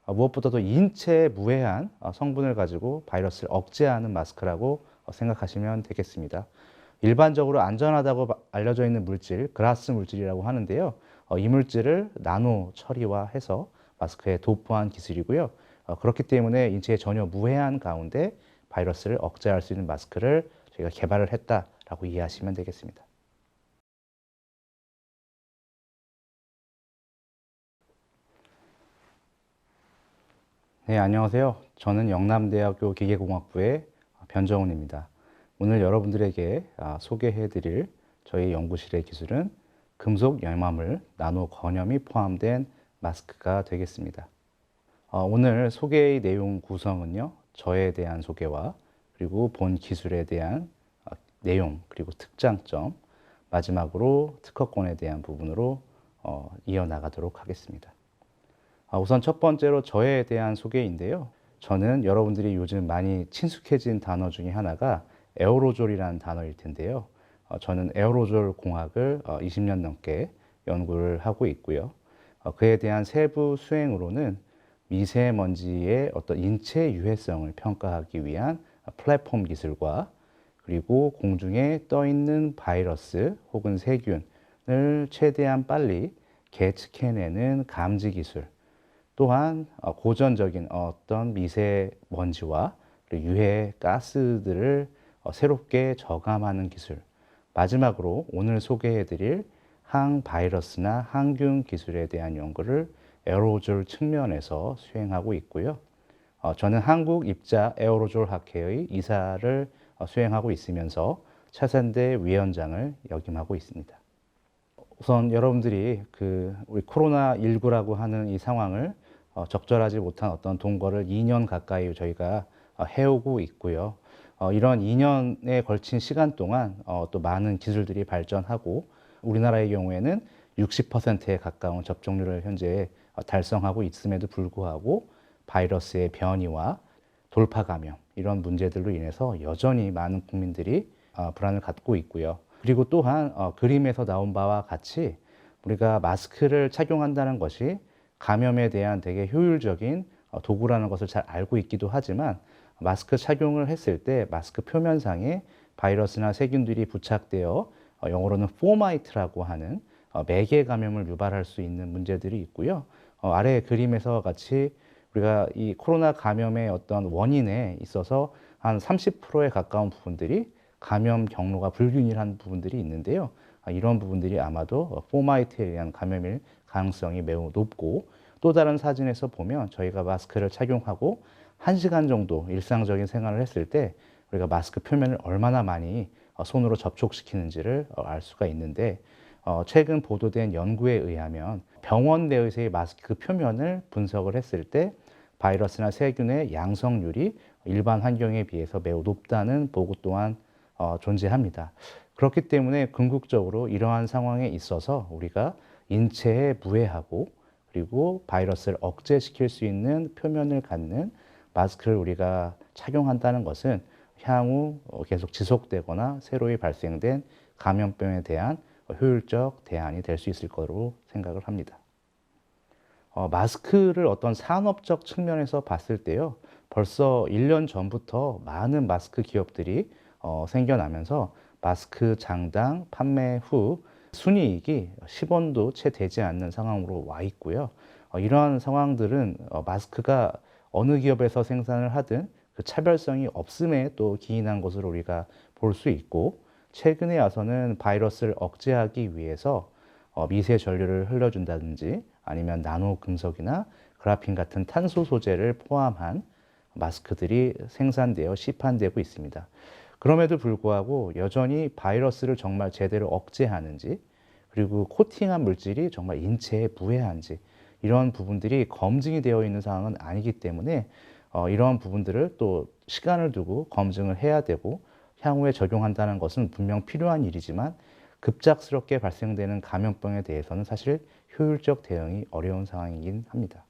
무엇보다도 인체에 무해한 성분을 가지고 바이러스를 억제하는 마스크라고 생각하시면 되겠습니다. 일반적으로 안전하다고 알려져 있는 물질, 그라스 물질이라고 하는데요. 이 물질을 나노 처리화해서 마스크에 도포한 기술이고요. 그렇기 때문에 인체에 전혀 무해한 가운데 바이러스를 억제할 수 있는 마스크를 저희가 개발을 했다라고 이해하시면 되겠습니다. 네, 안녕하세요. 저는 영남대학교 기계공학부의 변정훈입니다. 오늘 여러분들에게 소개해-드릴 저희 연구실의 기술은 금속 열마물 나노 건염이 포함된 마스크가 되겠습니다. 오늘 소개의 내용 구성은요, 저에 대한 소개와 그리고 본 기술에 대한 내용 그리고 특장점, 마지막으로 특허권에 대한 부분으로 이어나가도록 하겠습니다. 우선 첫 번째로 저에 대한 소개인데요. 저는 여러분들이 요즘 많이 친숙해진 단어 중에 하나가 에어로졸이라는 단어일 텐데요. 저는 에어로졸 공학을 20년 넘게 연구를 하고 있고요. 그에 대한 세부 수행으로는 미세먼지의 어떤 인체 유해성을 평가하기 위한 플랫폼 기술과 그리고 공중에 떠 있는 바이러스 혹은 세균을 최대한 빨리 계측해내는 감지 기술, 또한 고전적인 어떤 미세먼지와 유해 가스들을 새롭게 저감하는 기술, 마지막으로 오늘 소개해드릴 항바이러스나 항균 기술에 대한 연구를 에어로졸 측면에서 수행하고 있고요. 저는 한국 입자 에어로졸 학회의 이사를 수행하고 있으면서 차산대 위원장을 역임하고 있습니다. 우선 여러분들이 우리 코로나19라고 하는 이 상황을 적절하지 못한 어떤 동거를 2년 가까이 저희가 해오고 있고요. 이런 2년에 걸친 시간 동안 또 많은 기술들이 발전하고 우리나라의 경우에는 60%에 가까운 접종률을 현재 달성하고 있음에도 불구하고 바이러스의 변이와 돌파 감염 이런 문제들로 인해서 여전히 많은 국민들이 불안을 갖고 있고요. 그리고 또한 그림에서 나온 바와 같이 우리가 마스크를 착용한다는 것이 감염에 대한 되게 효율적인 도구라는 것을 잘 알고 있기도 하지만 마스크 착용을 했을 때 마스크 표면상에 바이러스나 세균들이 부착되어 영어로는 포마이트라고 하는 매개 감염을 유발할 수 있는 문제들이 있고요. 아래 그림에서 같이 우리가 이 코로나 감염의 어떤 원인에 있어서 한 30%에 가까운 부분들이 감염 경로가 불균일한 부분들이 있는데요. 이런 부분들이 아마도 포마이트에 의한 감염일 가능성이 매우 높고, 또 다른 사진에서 보면 저희가 마스크를 착용하고 1시간 정도 일상적인 생활을 했을 때 우리가 마스크 표면을 얼마나 많이 손으로 접촉시키는지를 알 수가 있는데, 최근 보도된 연구에 의하면 병원 내에서의 마스크 표면을 분석을 했을 때 바이러스나 세균의 양성률이 일반 환경에 비해서 매우 높다는 보고 또한 존재합니다. 그렇기 때문에 궁극적으로 이러한 상황에 있어서 우리가 인체에 무해하고 그리고 바이러스를 억제시킬 수 있는 표면을 갖는 마스크를 우리가 착용한다는 것은 향후 계속 지속되거나 새로이 발생된 감염병에 대한 효율적 대안이 될 수 있을 거로 생각을 합니다. 마스크를 어떤 산업적 측면에서 봤을 때요, 벌써 1년 전부터 많은 마스크 기업들이 생겨나면서 마스크 장당 판매 후 순이익이 10원도 채 되지 않는 상황으로 와 있고요. 이러한 상황들은 마스크가 어느 기업에서 생산을 하든 그 차별성이 없음에 또 기인한 것으로 우리가 볼 수 있고, 최근에 와서는 바이러스를 억제하기 위해서 미세 전류를 흘려준다든지 아니면 나노 금속이나 그라핀 같은 탄소 소재를 포함한 마스크들이 생산되어 시판되고 있습니다. 그럼에도 불구하고 여전히 바이러스를 정말 제대로 억제하는지, 그리고 코팅한 물질이 정말 인체에 무해한지, 이런 부분들이 검증이 되어 있는 상황은 아니기 때문에 이러한 부분들을 또 시간을 두고 검증을 해야 되고 향후에 적용한다는 것은 분명 필요한 일이지만 급작스럽게 발생되는 감염병에 대해서는 사실 효율적 대응이 어려운 상황이긴 합니다.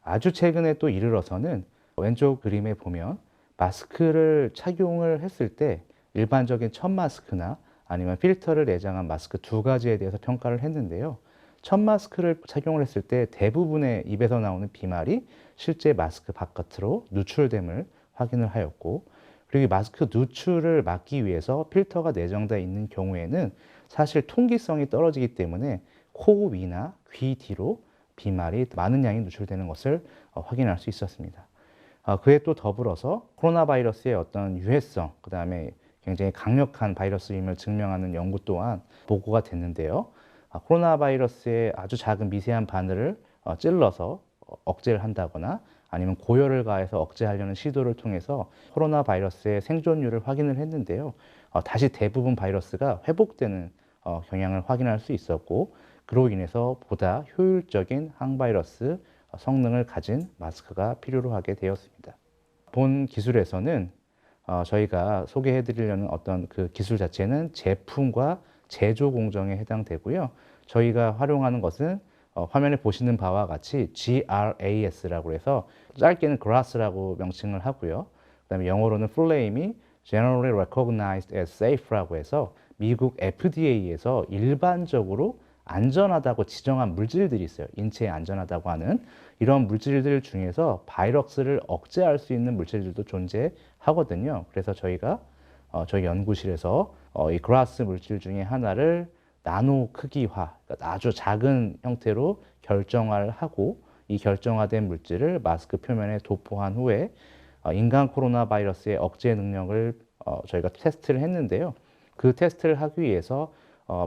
아주 최근에 또 이르러서는 왼쪽 그림에 보면 마스크를 착용을 했을 때 일반적인 천 마스크나 아니면 필터를 내장한 마스크 두 가지에 대해서 평가를 했는데요. 첫 마스크를 착용을 했을 때 대부분의 입에서 나오는 비말이 실제 마스크 바깥으로 누출됨을 확인을 하였고, 그리고 이 마스크 누출을 막기 위해서 필터가 내장되어 있는 경우에는 사실 통기성이 떨어지기 때문에 코 위나 귀 뒤로 비말이 많은 양이 누출되는 것을 확인할 수 있었습니다. 그에 또 더불어서 코로나 바이러스의 어떤 유해성, 그 다음에 굉장히 강력한 바이러스임을 증명하는 연구 또한 보고가 됐는데요. 코로나 바이러스의 아주 작은 미세한 바늘을 찔러서 억제를 한다거나 아니면 고열을 가해서 억제하려는 시도를 통해서 코로나 바이러스의 생존율을 확인을 했는데요. 다시 대부분 바이러스가 회복되는 경향을 확인할 수 있었고, 그로 인해서 보다 효율적인 항바이러스 성능을 가진 마스크가 필요로 하게 되었습니다. 본 기술에서는 저희가 소개해 드리려는 어떤 그 기술 자체는 제품과 제조 공정에 해당되고요. 저희가 활용하는 것은 화면에 보시는 바와 같이 GRAS라고 해서 짧게는 GRAS라고 명칭을 하고요. 그다음에 영어로는 플레임이 Generally Recognized as Safe라고 해서 미국 FDA에서 일반적으로 안전하다고 지정한 물질들이 있어요. 인체에 안전하다고 하는 이런 물질들 중에서 바이러스를 억제할 수 있는 물질들도 존재하거든요. 그래서 저희가 저희 연구실에서 이 그라스 물질 중에 하나를 나노 크기화, 그러니까 아주 작은 형태로 결정화를 하고, 이 결정화된 물질을 마스크 표면에 도포한 후에 인간 코로나 바이러스의 억제 능력을 저희가 테스트를 했는데요. 그 테스트를 하기 위해서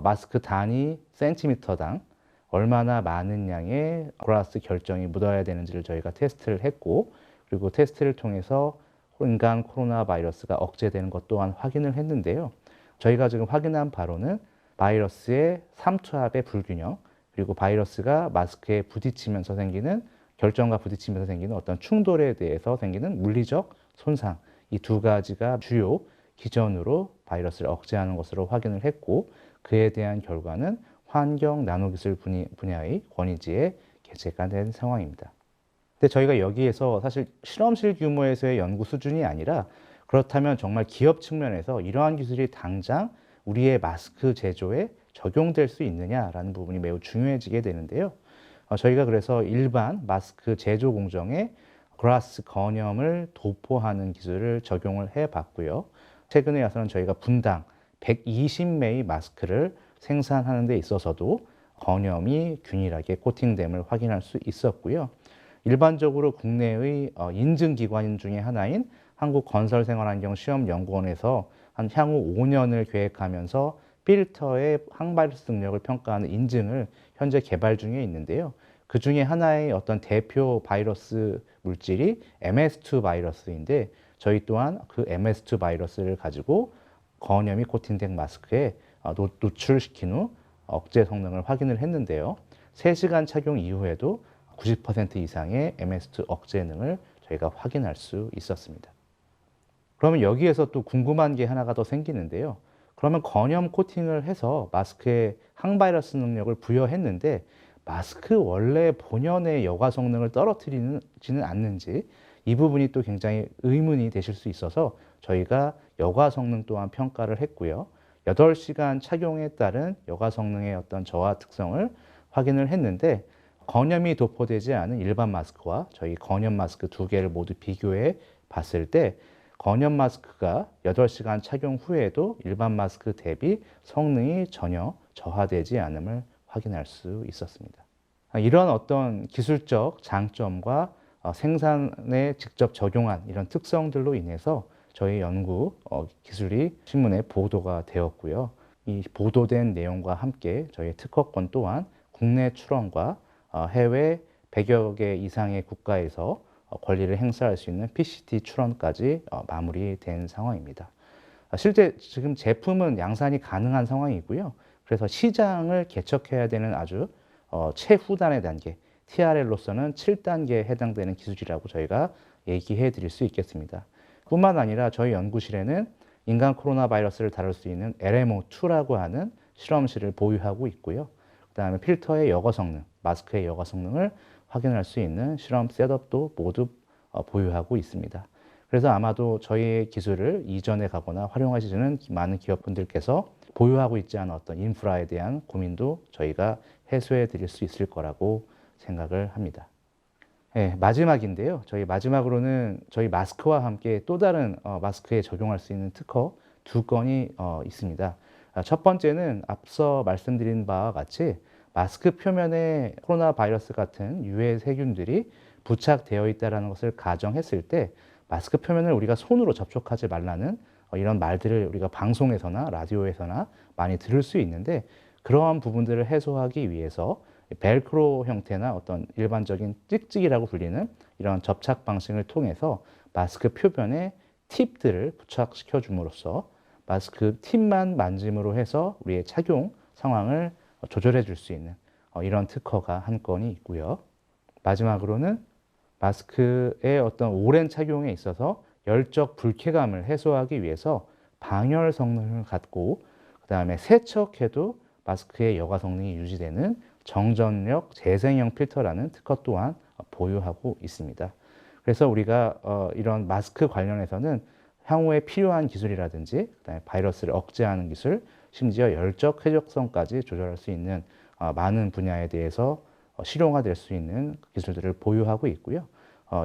마스크 단위 센티미터당 얼마나 많은 양의 그라스 결정이 묻어야 되는지를 저희가 테스트를 했고, 그리고 테스트를 통해서 인간 코로나 바이러스가 억제되는 것 또한 확인을 했는데요. 저희가 지금 확인한 바로는 바이러스의 삼투압의 불균형, 그리고 바이러스가 마스크에 부딪히면서 생기는, 결정과 부딪히면서 생기는 어떤 충돌에 대해서 생기는 물리적 손상, 이 두 가지가 주요 기전으로 바이러스를 억제하는 것으로 확인을 했고, 그에 대한 결과는 환경 나노기술 분야의 권위지에 게재가 된 상황입니다. 근데 저희가 여기에서 사실 실험실 규모에서의 연구 수준이 아니라, 그렇다면 정말 기업 측면에서 이러한 기술이 당장 우리의 마스크 제조에 적용될 수 있느냐라는 부분이 매우 중요해지게 되는데요. 저희가 그래서 일반 마스크 제조 공정에 그라스 건염을 도포하는 기술을 적용을 해봤고요. 최근에 와서는 저희가 분당 120매의 마스크를 생산하는 데 있어서도 건염이 균일하게 코팅됨을 확인할 수 있었고요. 일반적으로 국내의 인증기관 중에 하나인 한국건설생활환경시험연구원에서 한 향후 5년을 계획하면서 필터의 항바이러스 능력을 평가하는 인증을 현재 개발 중에 있는데요. 그 중에 하나의 어떤 대표 바이러스 물질이 MS2 바이러스인데, 저희 또한 그 MS2 바이러스를 가지고 건염이 코팅된 마스크에 노출시킨 후 억제 성능을 확인을 했는데요. 3시간 착용 이후에도 90% 이상의 MS2 억제능을 저희가 확인할 수 있었습니다. 그러면 여기에서 또 궁금한 게 하나가 더 생기는데요. 그러면 건염 코팅을 해서 마스크에 항바이러스 능력을 부여했는데 마스크 원래 본연의 여과 성능을 떨어뜨리지는 않는지, 이 부분이 또 굉장히 의문이 되실 수 있어서 저희가 여과 성능 또한 평가를 했고요. 8시간 착용에 따른 여과 성능의 어떤 저하 특성을 확인을 했는데, 건염이 도포되지 않은 일반 마스크와 저희 건염 마스크 두 개를 모두 비교해 봤을 때 건염 마스크가 8시간 착용 후에도 일반 마스크 대비 성능이 전혀 저하되지 않음을 확인할 수 있었습니다. 이런 어떤 기술적 장점과 생산에 직접 적용한 이런 특성들로 인해서 저희 연구 기술이 신문에 보도가 되었고요. 이 보도된 내용과 함께 저희 특허권 또한 국내 출원과 해외 100여 개 이상의 국가에서 권리를 행사할 수 있는 PCT 출원까지 마무리된 상황입니다. 실제 지금 제품은 양산이 가능한 상황이고요. 그래서 시장을 개척해야 되는 아주 최후단의 단계, TRL로서는 7단계에 해당되는 기술이라고 저희가 얘기해 드릴 수 있겠습니다. 뿐만 아니라 저희 연구실에는 인간 코로나 바이러스를 다룰 수 있는 LMO2라고 하는 실험실을 보유하고 있고요. 그 다음에 필터의 여과 성능, 마스크의 여과 성능을 확인할 수 있는 실험 셋업도 모두 보유하고 있습니다. 그래서 아마도 저희의 기술을 이전해 가거나 활용하시는 많은 기업분들께서 보유하고 있지 않은 어떤 인프라에 대한 고민도 저희가 해소해 드릴 수 있을 거라고 생각을 합니다. 네, 마지막인데요. 저희 마지막으로는 저희 마스크와 함께 또 다른 마스크에 적용할 수 있는 특허 두 건이 있습니다. 첫 번째는 앞서 말씀드린 바와 같이 마스크 표면에 코로나 바이러스 같은 유해 세균들이 부착되어 있다는 것을 가정했을 때 마스크 표면을 우리가 손으로 접촉하지 말라는 이런 말들을 우리가 방송에서나 라디오에서나 많이 들을 수 있는데, 그러한 부분들을 해소하기 위해서 벨크로 형태나 어떤 일반적인 찍찍이라고 불리는 이런 접착 방식을 통해서 마스크 표면에 팁들을 부착시켜 줌으로써 마스크 팁만 만짐으로 해서 우리의 착용 상황을 조절해 줄 수 있는 이런 특허가 한 건이 있고요. 마지막으로는 마스크의 어떤 오랜 착용에 있어서 열적 불쾌감을 해소하기 위해서 방열 성능을 갖고, 그 다음에 세척해도 마스크의 여과 성능이 유지되는 정전력 재생형 필터라는 특허 또한 보유하고 있습니다. 그래서 우리가 이런 마스크 관련해서는 향후에 필요한 기술이라든지, 그다음에 바이러스를 억제하는 기술, 심지어 열적 회적성까지 조절할 수 있는 많은 분야에 대해서 실용화될 수 있는 기술들을 보유하고 있고요.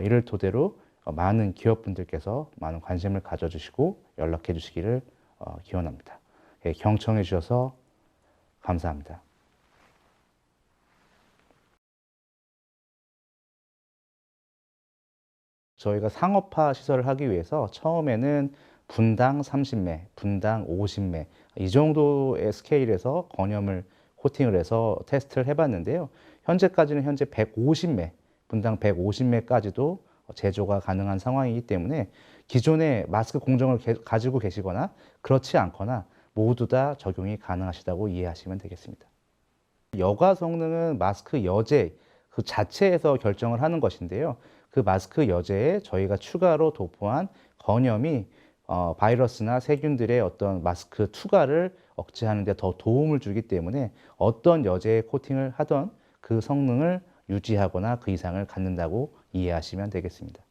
이를 토대로 많은 기업분들께서 많은 관심을 가져주시고 연락해 주시기를 기원합니다. 예, 경청해 주셔서 감사합니다. 저희가 상업화 시설을 하기 위해서 처음에는 분당 30매, 분당 50매 이 정도의 스케일에서 건염을 코팅을 해서 테스트를 해봤는데요. 현재 150매, 분당 150매까지도 제조가 가능한 상황이기 때문에 기존의 마스크 공정을 가지고 계시거나 그렇지 않거나 모두 다 적용이 가능하시다고 이해하시면 되겠습니다. 여과 성능은 마스크 여제 그 자체에서 결정을 하는 것인데요. 그 마스크 여제에 저희가 추가로 도포한 건염이 바이러스나 세균들의 어떤 마스크 투과를 억제하는 데 더 도움을 주기 때문에 어떤 여제에 코팅을 하던 그 성능을 유지하거나 그 이상을 갖는다고 이해하시면 되겠습니다.